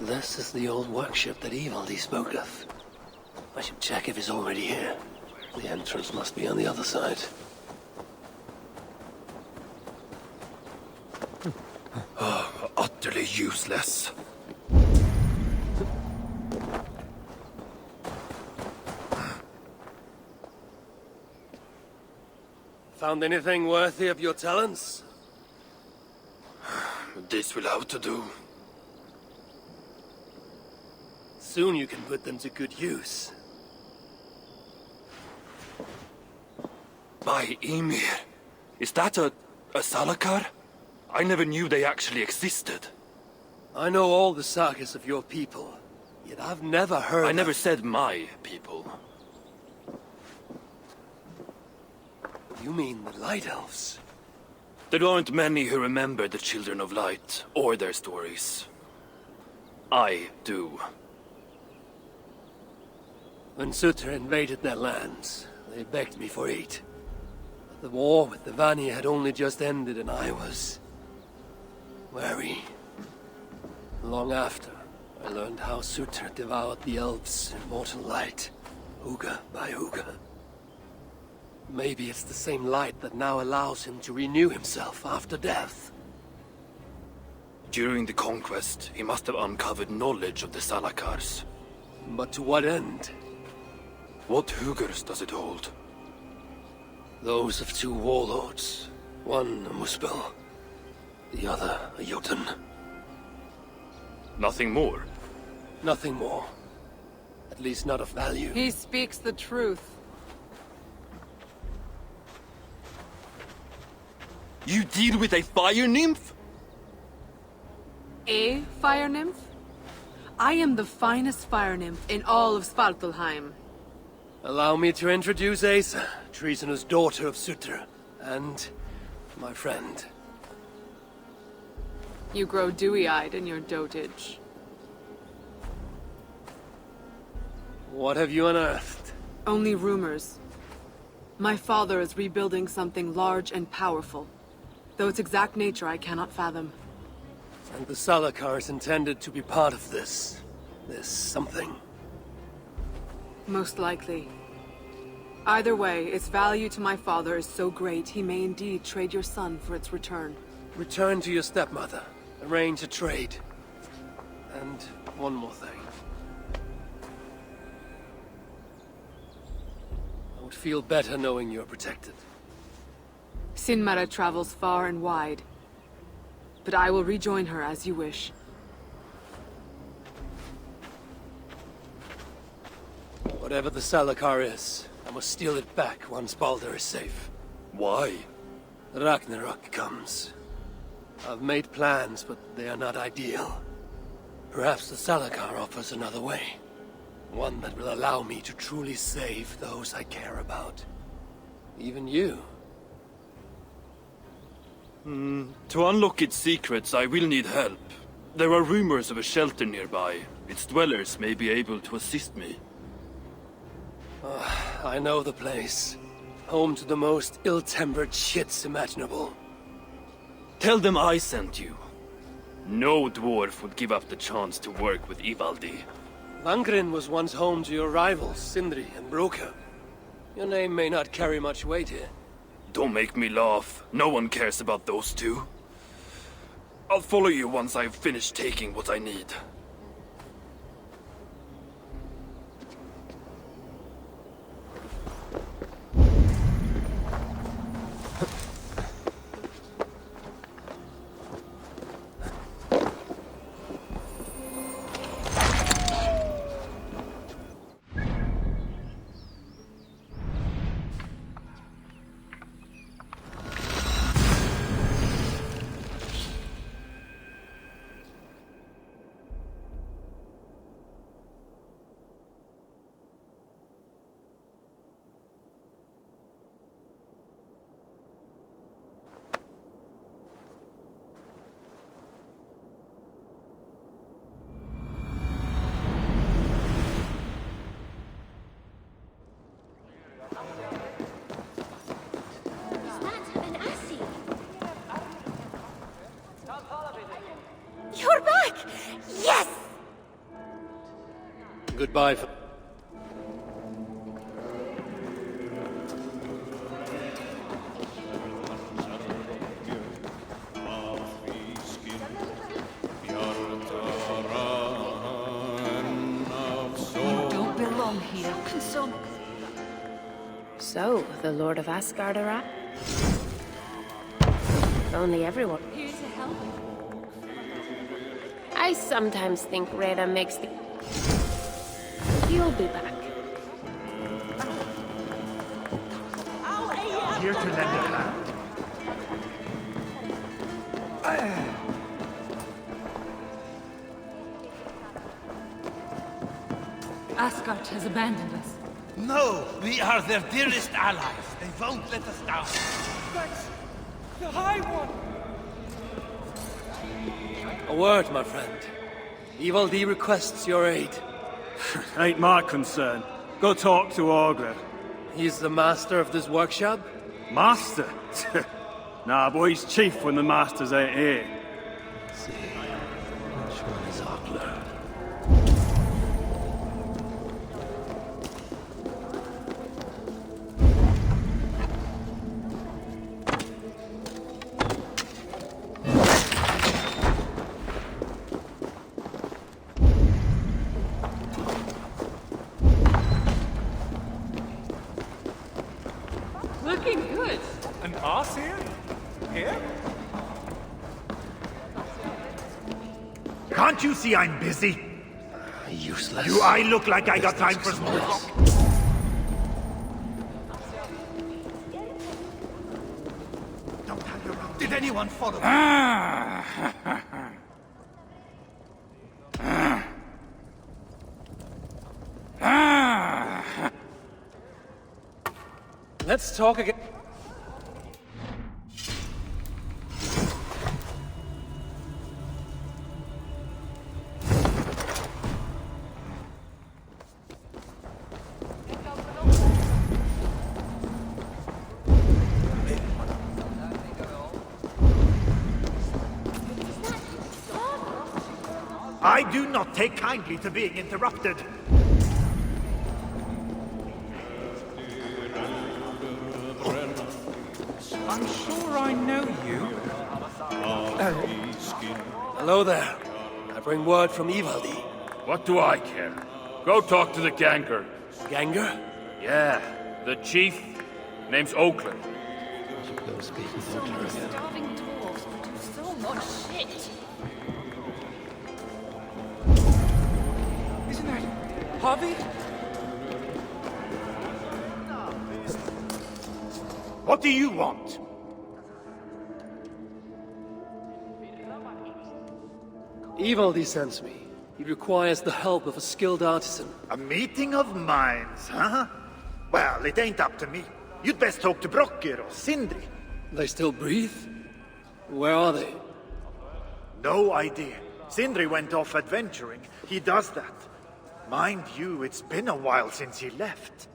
This is the old workshop that Ivaldi spoke of. I should check if he's already here. The entrance must be on the other side. Utterly useless. Found anything worthy of your talents? This will have to do. Soon you can put them to good use. By Ymir. Is that a Salakar? I never knew they actually existed. I know all the sagas of your people, yet I've never heard I never said my people. You mean the Light Elves? There aren't many who remember the Children of Light, or their stories. I do. When Surtr invaded their lands, they begged me for aid. But the war with the Vanir had only just ended and I was wary. Long after, I learned how Surtr devoured the elves' immortal light, Huga by Huga. Maybe it's the same light that now allows him to renew himself after death. During the conquest, he must have uncovered knowledge of the Salakars. But to what end? What Hugars does it hold? Those of two warlords. One a Muspel, the other a Jotun. Nothing more? Nothing more. At least not of value. He speaks the truth. You deal with a fire nymph? A fire nymph? I am the finest fire nymph in all of Svartalheim. Allow me to introduce Asa, treasonous daughter of Surtr, and my friend. You grow dewy-eyed in your dotage. What have you unearthed? Only rumors. My father is rebuilding something large and powerful, though its exact nature I cannot fathom. And the Salakar is intended to be part of this something. Most likely. Either way, its value to my father is so great he may indeed trade your son for its return. Return to your stepmother. Arrange a trade. And one more thing. I would feel better knowing you're protected. Sinmara travels far and wide, but I will rejoin her as you wish. Whatever the Salakar is, I must steal it back once Baldur is safe. Why? Ragnarok comes. I've made plans, but they are not ideal. Perhaps the Salakar offers another way. One that will allow me to truly save those I care about. Even you. To unlock its secrets, I will need help. There are rumors of a shelter nearby. Its dwellers may be able to assist me. I know the place. Home to the most ill-tempered shits imaginable. Tell them I sent you. No dwarf would give up the chance to work with Ivaldi. Langren was once home to your rivals, Sindri and Broka. Your name may not carry much weight here. Don't make me laugh. No one cares about those two. I'll follow you once I've finished taking what I need. You're back! Yes! Goodbye for... So, the Lord of Asgard arrived? If only everyone... Here to help. I sometimes think Reda makes the... You'll be back. Here to lend a hand. Asgard has abandoned us. No, we are their dearest allies. They won't let us down. That's the High One! A word, my friend. Evil D requests your aid. Ain't my concern. Go talk to Augur. He's the master of this workshop? Master? Nah, boy, he's chief when the masters ain't here. See, which one is Ogler? Looking good. An ass here? Here? Can't you see I'm busy? Useless. Do I look like I got time for small talk? Don't hang around. Did anyone follow me? Let's talk again. I do not take kindly to being interrupted. I'm sure I know you. Hello there. I bring word from Ivaldi. What do I care? Go talk to the Ganger. Ganger? Yeah, the chief. Name's Oakland. Should go speak with So Ogler many again. starving dwarves produce so much shit. Isn't that Harvey? What do you want? Ivaldi sends me. He requires the help of a skilled artisan. A meeting of minds, huh? Well, it ain't up to me. You'd best talk to Brokkr or Sindri. They still breathe? Where are they? No idea. Sindri went off adventuring. He does that. Mind you, it's been a while since he left.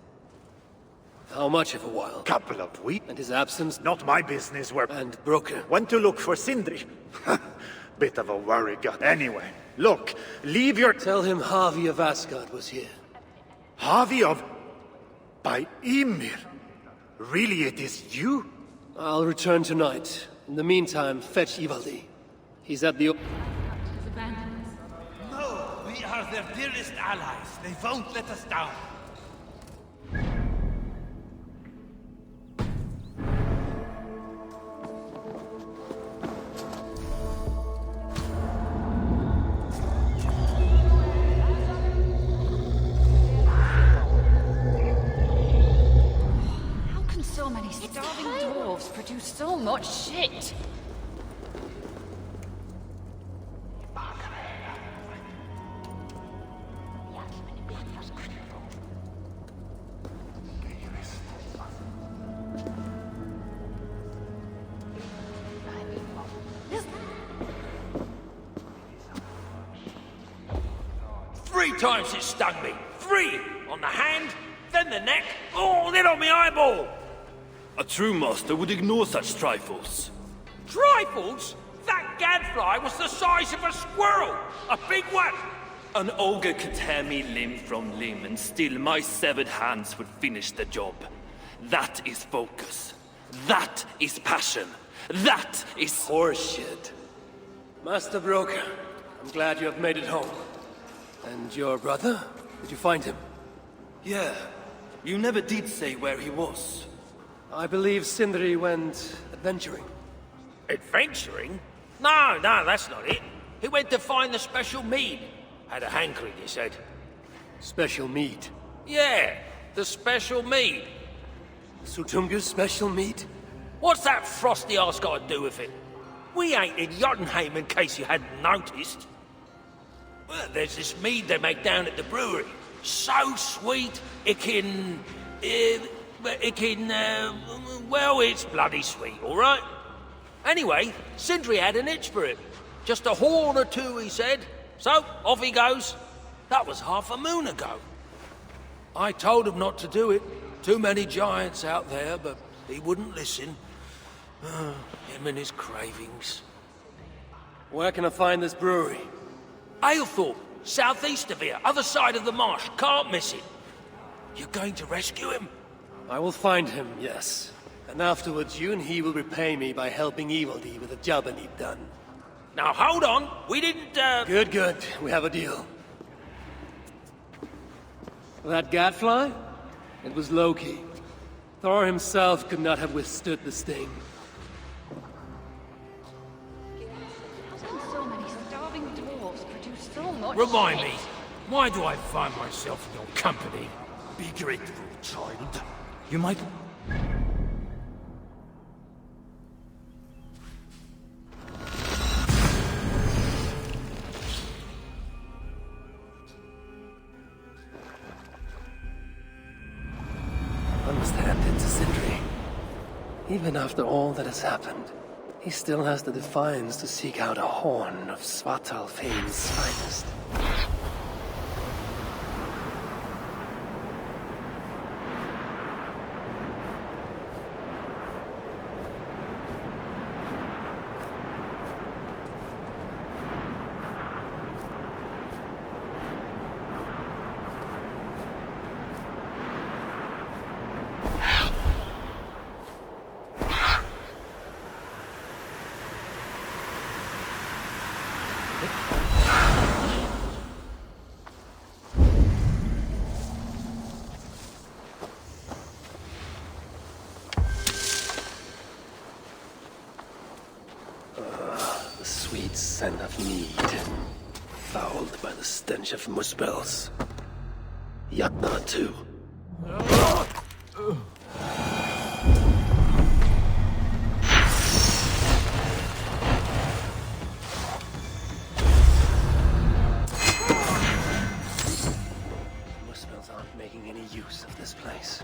How much of a while? Couple of weeks. And his absence? Not my business where... And Brokkr. Went to look for Sindri. Bit of a worry gut. Anyway, look, leave your... Tell him Harvey of Asgard was here. Harvey of... By Ymir. Really, it is you? I'll return tonight. In the meantime, fetch Ivaldi. He's at the... Has abandoned us. No, we are their dearest allies. They won't let us down. How can so many starving dwarves produce so much shit? Three times it stung me. 3! On the hand, then the neck, oh, then on my eyeball! A true master would ignore such trifles. Trifles? That gadfly was the size of a squirrel! A big one! An ogre could tear me limb from limb, and still my severed hands would finish the job. That is focus. That is passion. That is horseshit. Master Broker, I'm glad you have made it home. And your brother? Did you find him? Yeah. You never did say where he was. I believe Sindri went adventuring. Adventuring? No, that's not it. He went to find the special mead. Had a hankering, he said. Special mead? Yeah, the special mead. Sutunga's special mead? What's that frosty arse got to do with it? We ain't in Jotunheim, in case you hadn't noticed. Well, there's this mead they make down at the brewery. So sweet, well, it's bloody sweet, all right? Anyway, Sindri had an itch for it. Just a horn or two, he said. So, off he goes. That was half a moon ago. I told him not to do it. Too many giants out there, but he wouldn't listen. Him and his cravings. Where can I find this brewery? Aylthorpe, southeast of here, other side of the marsh. Can't miss it. You're going to rescue him? I will find him, yes. And afterwards, you and he will repay me by helping Evildy with the job I need done. Now, hold on. We didn't, Good. We have a deal. That gadfly? It was Loki. Thor himself could not have withstood the sting. So many starving dwarves produce so much. Remind me, why do I find myself in your company? Be grateful, child. You might... I must hand it to Sindri. Even after all that has happened, he still has the defiance to seek out a horn of Svartalfane's finest. The sweet scent of mead, fouled by the stench of muspels. Yatna too. Muspels aren't making any use of this place.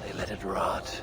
They let it rot.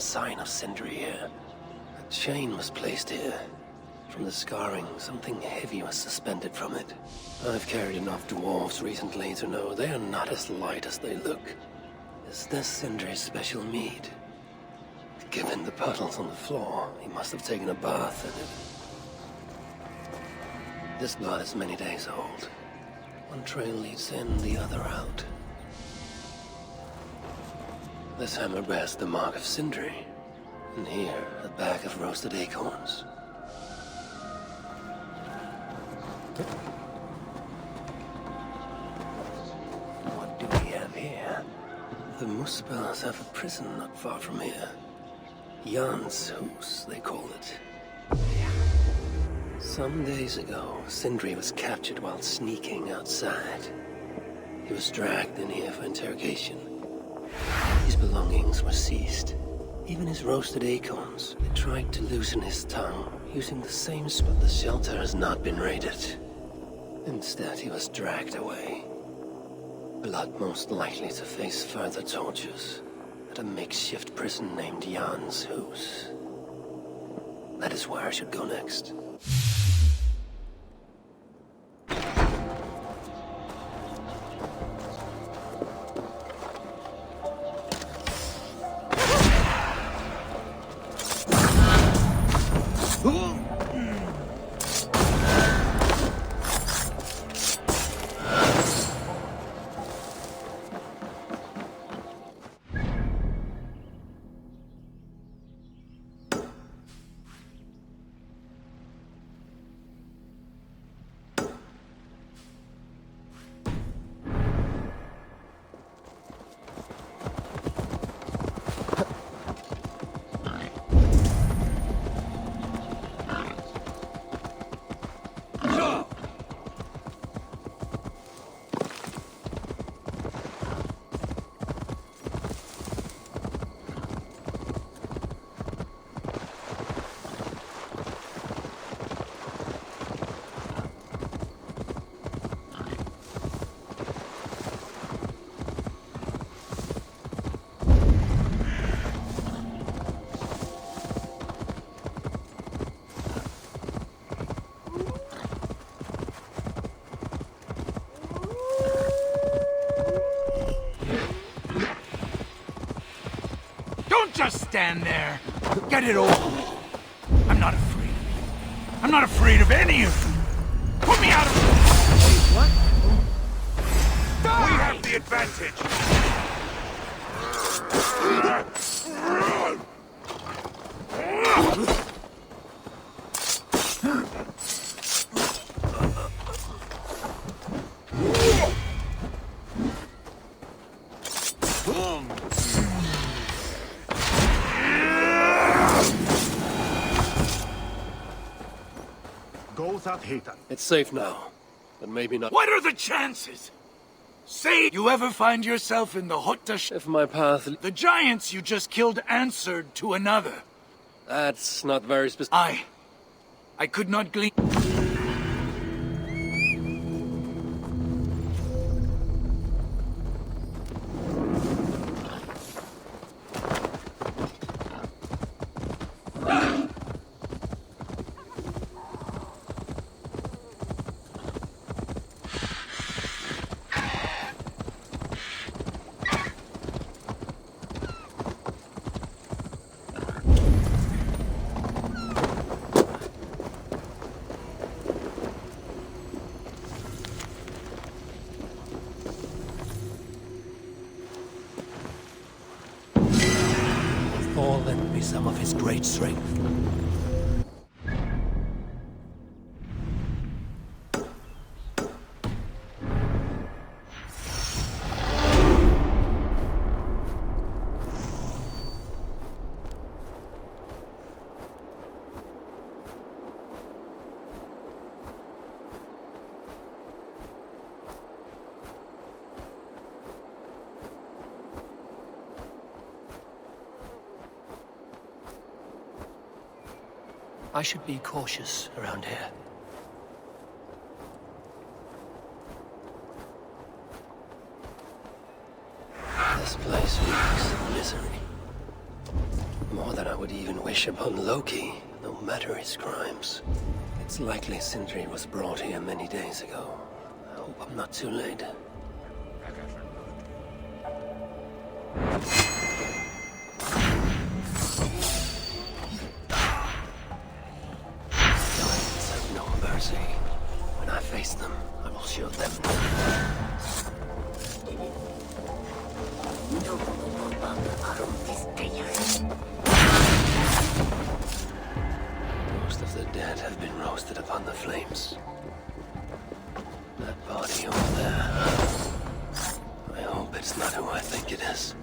sign of Sindri here. A chain was placed here. From the scarring, something heavy was suspended from it. I've carried enough dwarves recently to know they are not as light as they look. Is this Sindri's special mead? Given the puddles on the floor, he must have taken a bath in it. This blood is many days old. One trail leads in, the other out. This hammer bears the mark of Sindri. And here, a bag of roasted acorns. What do we have here? The Muspels have a prison not far from here. Jan's Hus, they call it. Some days ago, Sindri was captured while sneaking outside. He was dragged in here for interrogation. His belongings were seized. Even his roasted acorns. They tried to loosen his tongue, using the same spot. The shelter has not been raided. Instead, he was dragged away. Blood most likely to face further tortures at a makeshift prison named Jan's Hus. That is where I should go next. Just stand there. Get it over with. I'm not afraid. I'm not afraid of any of you. Put me out of... What? Die! We have the advantage. It's safe now, but maybe not. What are the chances? Say you ever find yourself in the Hutta... If my path... The giants you just killed answered to another. That's not very specific. I could not glean... Thor lent me some of his great strength. I should be cautious around here. This place reeks of misery. More More than I would even wish upon Loki, no matter his crimes. It's likely Sindri was brought here many days ago. I hope I'm not too late. Giants have no mercy. When I face them, I will show them none. Most of the dead have been roasted upon the flames. That body over there. I hope it's not who I think it is.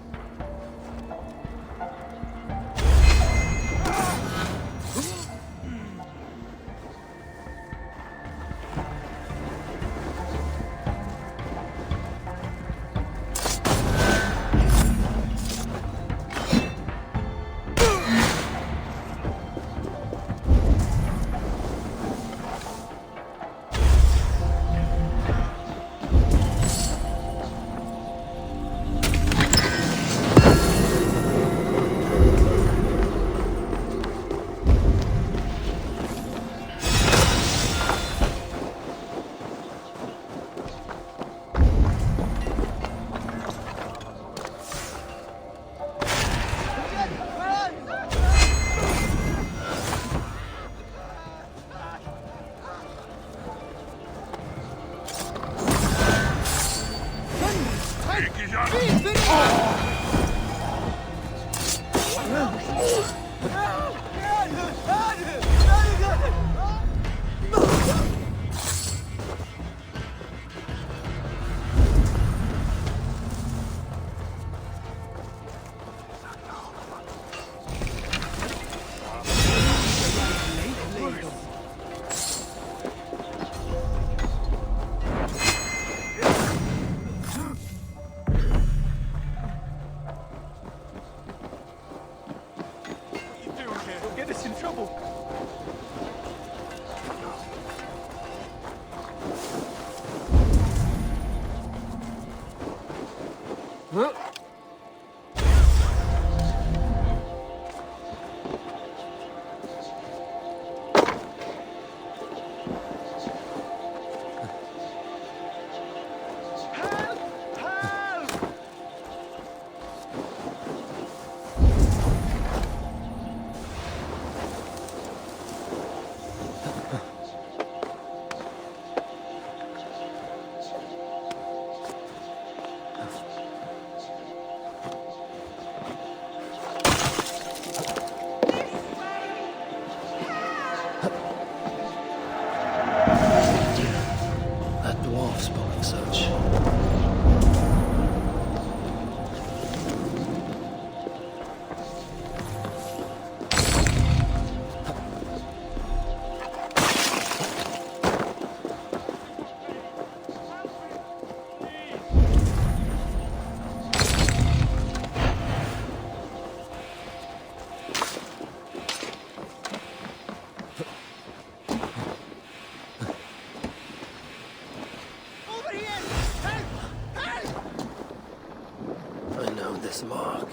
This mark.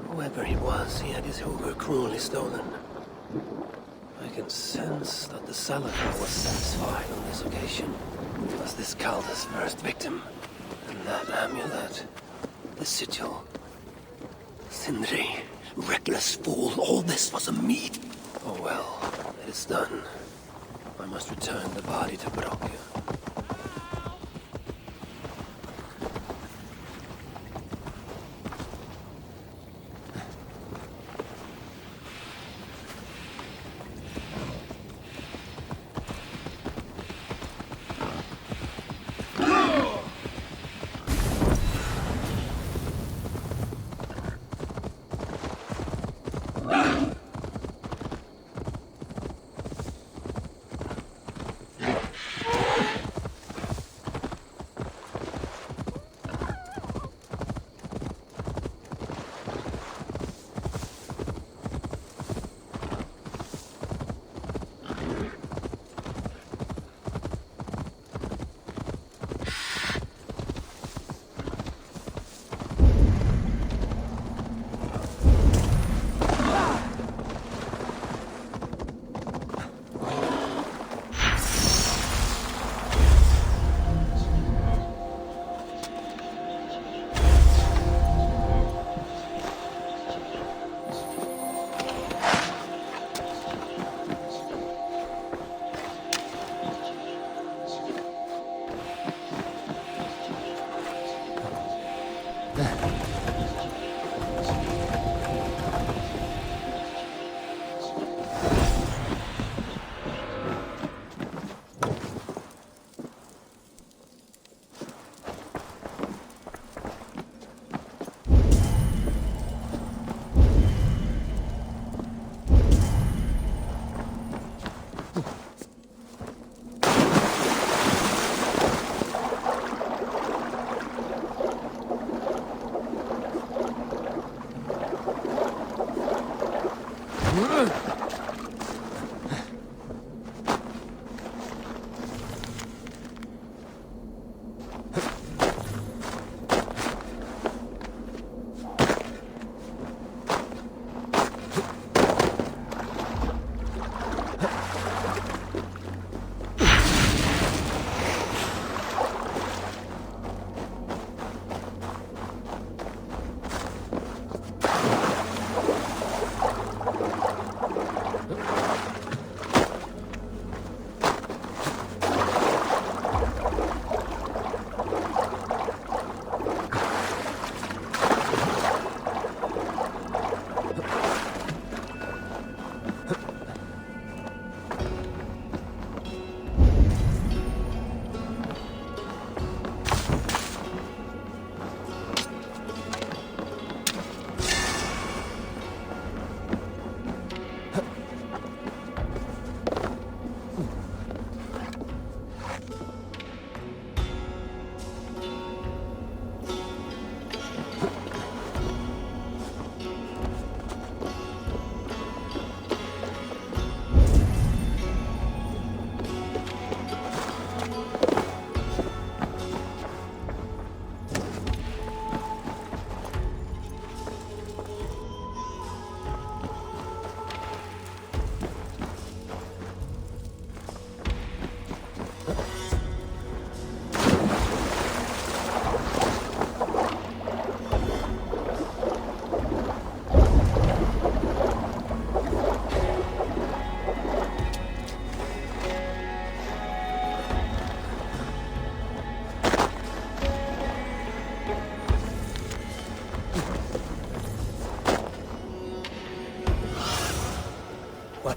Whoever he was, he had his Hoover cruelly stolen. I can sense that the Salakar was satisfied on this occasion. It was this Calder's first victim. And that amulet. The sigil. Sindri. Reckless fool. All this was a meat. Oh well. It is done. I must return the body to Brokia.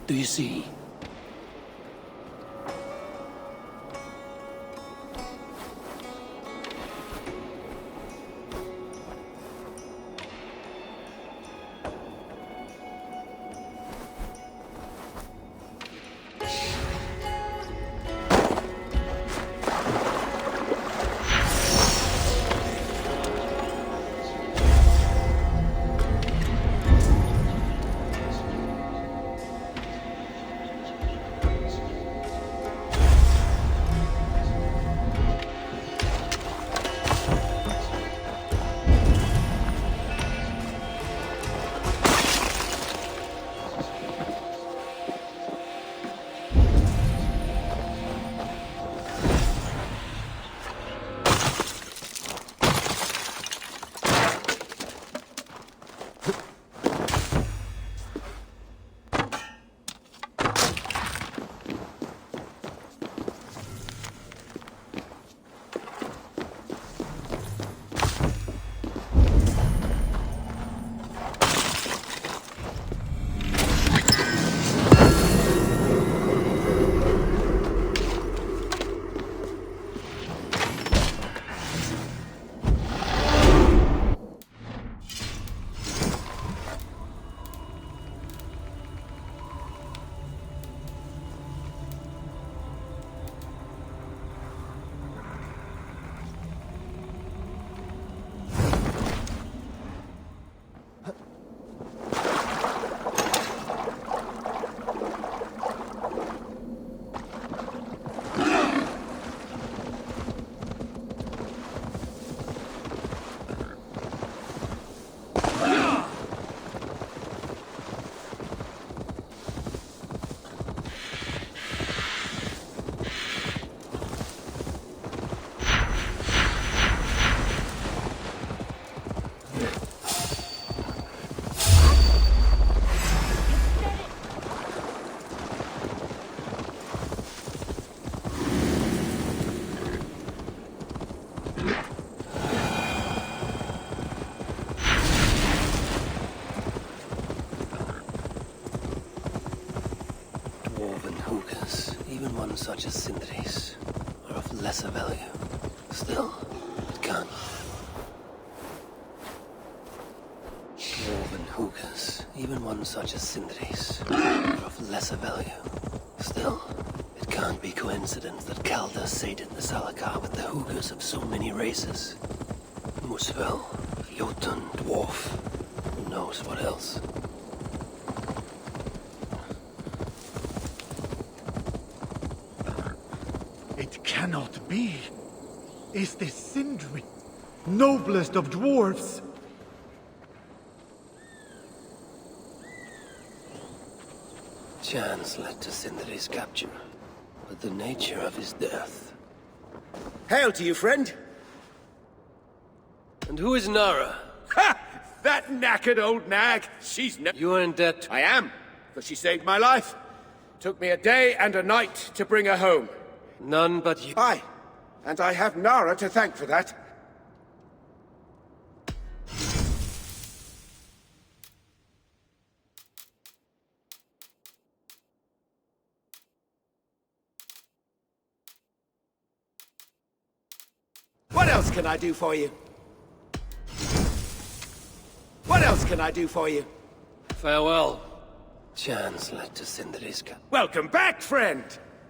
do you see? Such as Sindri's are of lesser value. Still, it can't. Dwarven hookahs, even one such as Sindri's, are of lesser value. Still, it can't be coincidence that Calder sated the Salakar with the hookahs of so many races. Muspel, Jotun, Dwarf, who knows what else. It cannot be. Is this Sindri, noblest of dwarves? Chance led to Sindri's capture, but the nature of his death. Hail to you, friend. And who is Nara? Ha! That knackered old nag. She's You are in debt. I am, for she saved my life. Took me a day and a night to bring her home. None but you. Aye, and I have Nara to thank for that. What else can I do for you? What else can I do for you? Farewell. Chance led to Sindri's capture. Welcome back, friend!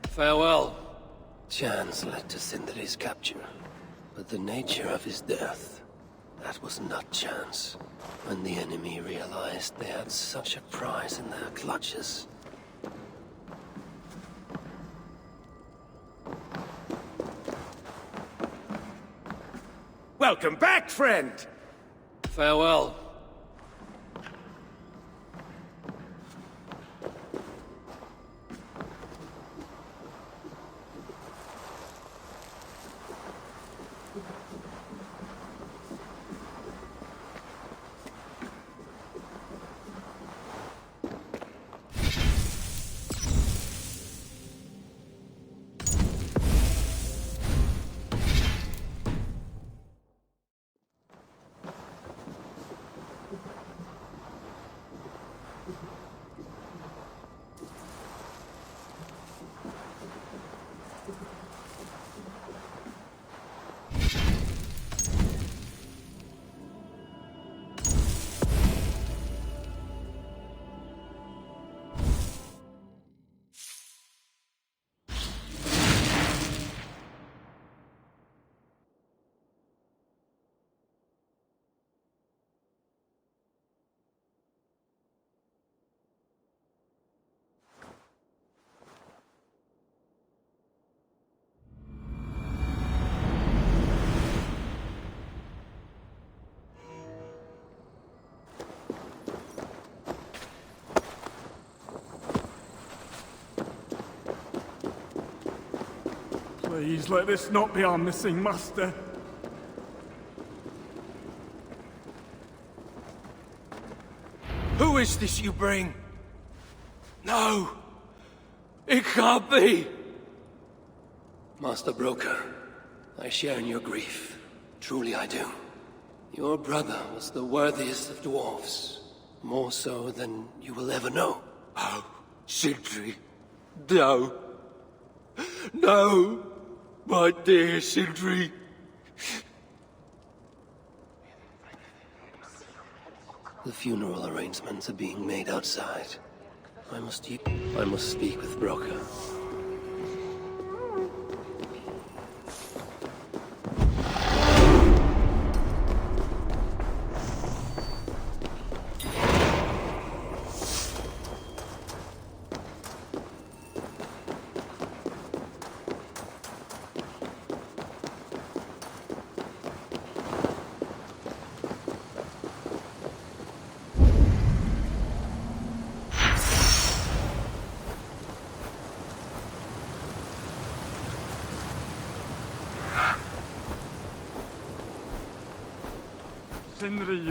Farewell. Chance led to Sindri's capture, but the nature of his death, that was not chance. When the enemy realized they had such a prize in their clutches. Welcome back, friend! Farewell. Please let this not be our missing master. Who is this you bring? No! It can't be! Master Broker, I share in your grief. Truly I do. Your brother was the worthiest of dwarves. More so than you will ever know. Oh, Sindri. No. No! My dear Sindri. The funeral arrangements are being made outside. I must speak with Broker.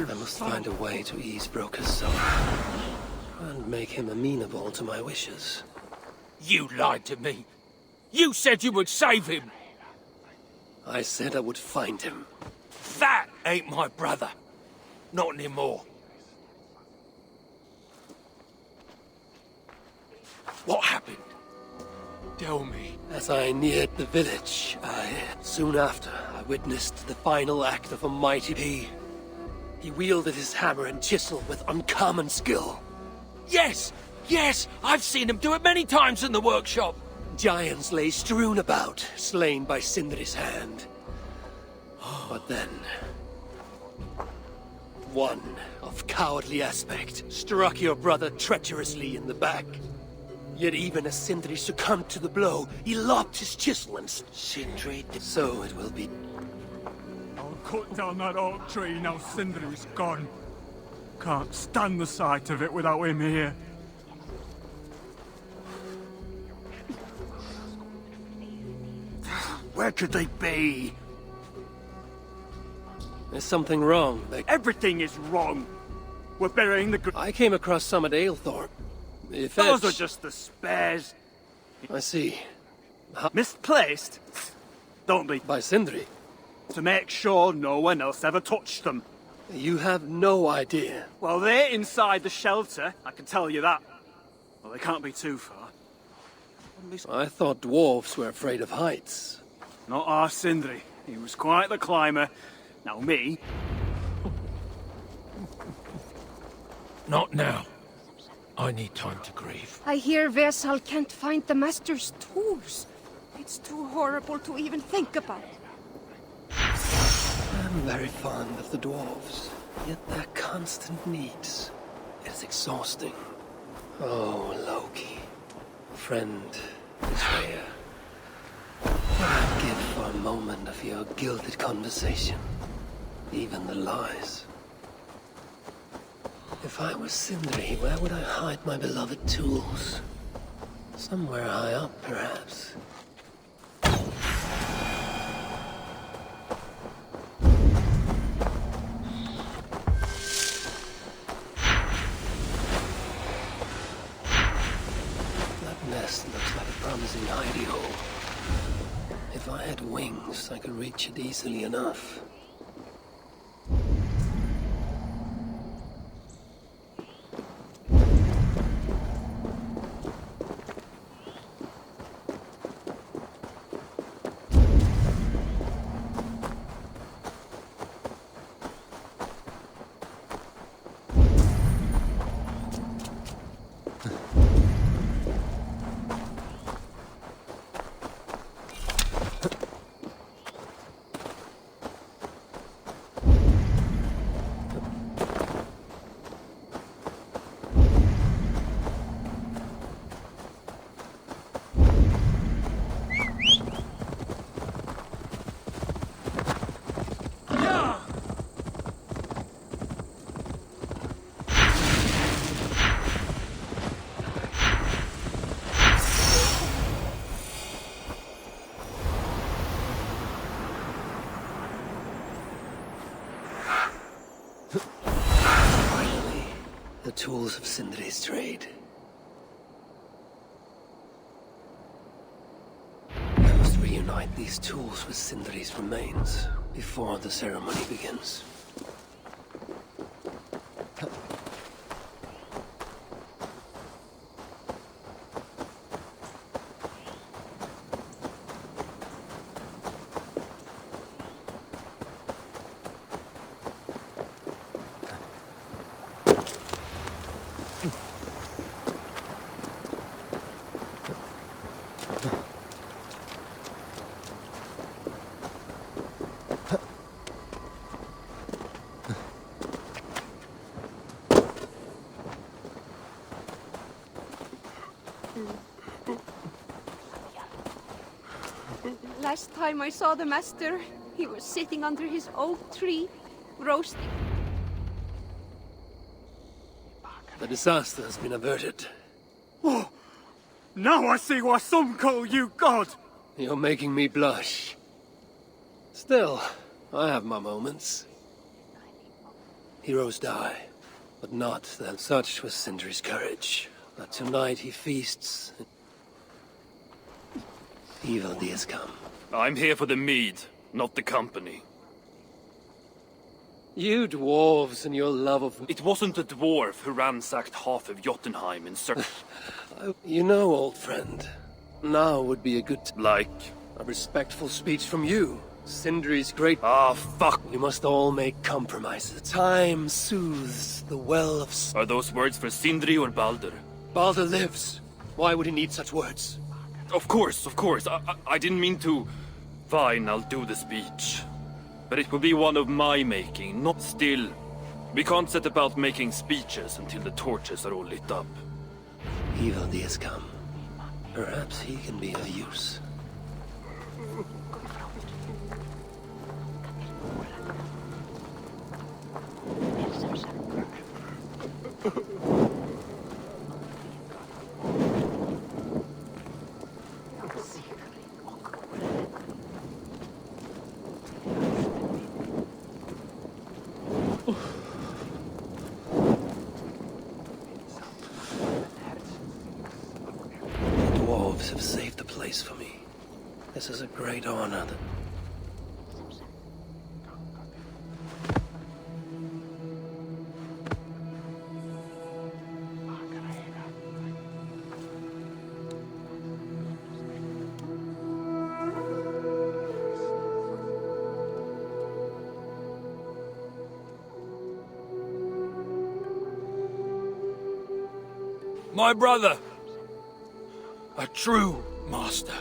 I must find a way to ease Broker's sorrow, and make him amenable to my wishes. You lied to me. You said you would save him. I said I would find him. That ain't my brother. Not anymore. What happened? Tell me. As I neared the village, soon after, I witnessed the final act of a mighty. He wielded his hammer and chisel with uncommon skill. Yes! Yes! I've seen him do it many times in the workshop! Giants lay strewn about, slain by Sindri's hand. But then... one, of cowardly aspect, struck your brother treacherously in the back. Yet even as Sindri succumbed to the blow, he lopped his chisel and... Sindri... So it will be... I'll cut down that oak tree now Sindri's gone. Can't stand the sight of it without him here. Where could they be? There's something wrong. Everything is wrong. We're burying the... I came across some at Aylthorpe. Those are just the spares. I see. Misplaced? Don't be. By Sindri? To make sure no one else ever touched them. You have no idea. Well, they're inside the shelter, I can tell you that. Well, they can't be too far. I thought dwarves were afraid of heights. Not our Sindri. He was quite the climber. Now me... Not now. I need time to grieve. I hear Vesal can't find the Master's tools. It's too horrible to even think about. I'm very fond of the dwarves, yet their constant needs is exhausting. Oh, Loki. Friend, betrayer. What I'd give for a moment of your gilded conversation. Even the lies. If I were Sindri, where would I hide my beloved tools? Somewhere high up, perhaps. That nest looks like a promising hidey hole. If I had wings, I could reach it easily enough. tools of Sindri's trade. I must reunite these tools with Sindri's remains before the ceremony begins. Last time I saw the master, he was sitting under his oak tree, roasting. The disaster has been averted. Oh, now I see why some call you God. You're making me blush. Still, I have my moments. Heroes die, but not then. Such was Sindri's courage, that tonight he feasts. Evil days come. I'm here for the mead, not the company. You dwarves and your love of... It wasn't a dwarf who ransacked half of Jotunheim in search... You know, old friend, now would be a good... Like? A respectful speech from you. Sindri's great... Ah, fuck! We must all make compromises. Time soothes the well of... Are those words for Sindri or Baldur? Baldur lives. Why would he need such words? Of course. I didn't mean to... Fine, I'll do the speech. But it will be one of my making, not still. We can't set about making speeches until the torches are all lit up. Evil days come. Perhaps he can be of use. Have saved the place for me. This is a great honor. My brother! A true master.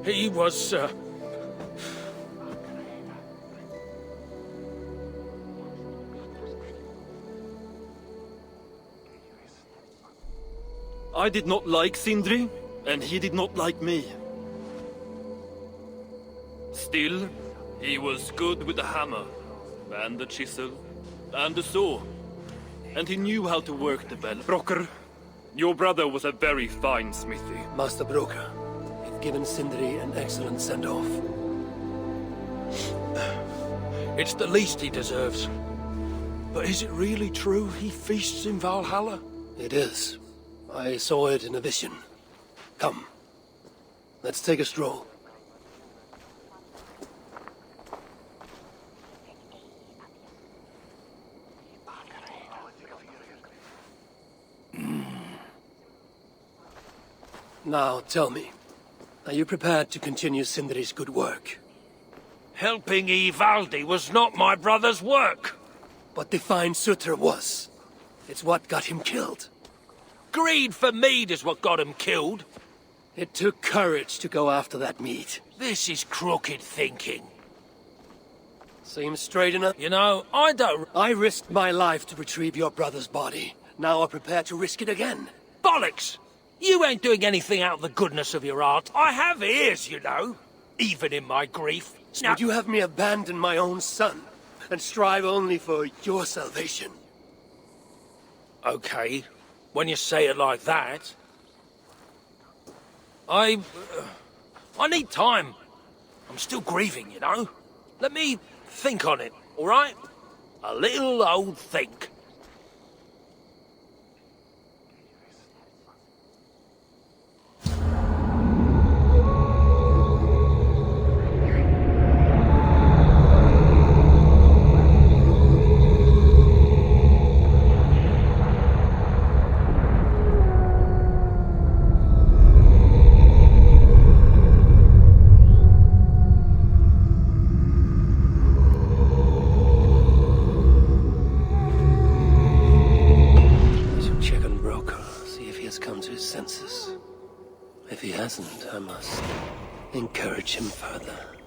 He was, I did not like Sindri, and he did not like me. Still, he was good with the hammer, and the chisel, and the saw. And he knew how to work the bell. Brocker, your brother was a very fine smithy. Master Broker, you've given Sindri an excellent send-off. It's the least he deserves. But is it really true he feasts in Valhalla? It is. I saw it in a vision. Come. Let's take a stroll. Now, tell me, are you prepared to continue Sindri's good work? Helping Ivaldi was not my brother's work. But the fine Sutra was. It's what got him killed. Greed for mead is what got him killed. It took courage to go after that mead. This is crooked thinking. Seems straight enough. You know, I risked my life to retrieve your brother's body. Now I'm prepared to risk it again. Bollocks! You ain't doing anything out of the goodness of your heart. I have ears, you know, even in my grief. Would you have me abandon my own son and strive only for your salvation? Okay, when you say it like that. I need time. I'm still grieving, you know. Let me think on it, all right? A little old think. come to his senses. If he hasn't, I must encourage him further.